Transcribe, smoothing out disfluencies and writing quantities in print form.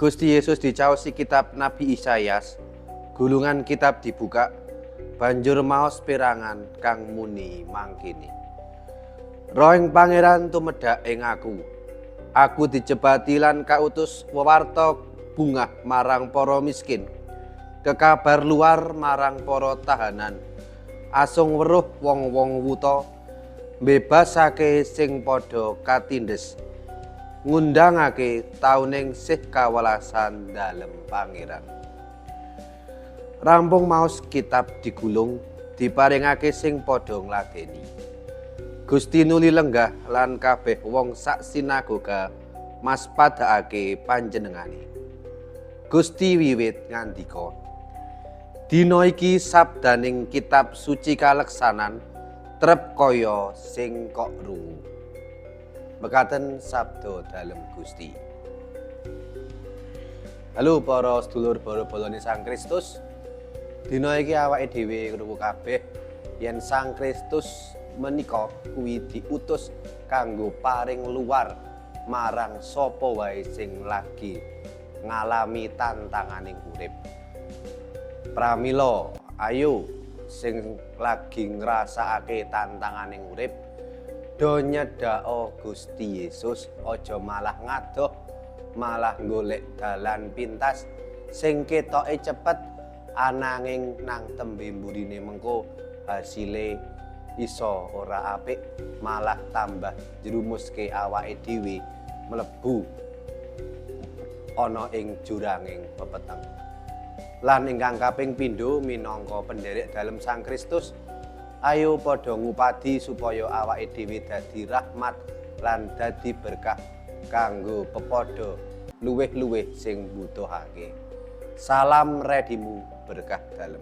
Gusti Yesus dicaosi kitab Nabi Isayas, gulungan kitab dibuka, banjur maos perangan kang muni mangkene. Rohing Pangeran tumedhak ing aku dijebati lan kautus wewarta bungah marang para miskin, kekabar luar marang para tahanan, asung weruh wong-wong wuta, mbebasake sing padha katindes, ngundangake tauning sih kawelasan dalem Pangeran. Rampung maos kitab digulung, diparingake sing padha ngladeni. Gusti nuli lenggah lan kabeh wong sak sinagoga maspadakake panjenengane. Gusti wiwit ngandika, dina iki sabdaning kitab suci kaleksanan trep kaya sing kok rungu. Mekaten sabda dalem Gusti. Halo para sedulur bolo-bolone Sang Kristus. Dina iki awake dhewe krungu kabeh yen Sang Kristus menika kuwi diutus kanggo paring luar marang sapa wae sing lagi ngalami tantanganing urip. Pramila, ayo sing lagi ngrasakake tantanganing urip, do nyedhaka Gusti Yesus, aja malah ngadoh, malah golek dalan pintas sing ketoke cepet ananging nang tembe mburine mengko hasile iso ora apik, malah tambah jerumuske awake dhewe mlebu ana ing juranging pepeteng. Lan ingkang kaping pindho minangka penderek dalem Sang Kristus, ayo padha ngupadi supaya awake dhewe dadi rahmat lan dadi berkah kanggo pepadha luwih-luwih sing mbutuhake. Salam redimu berkah dalem.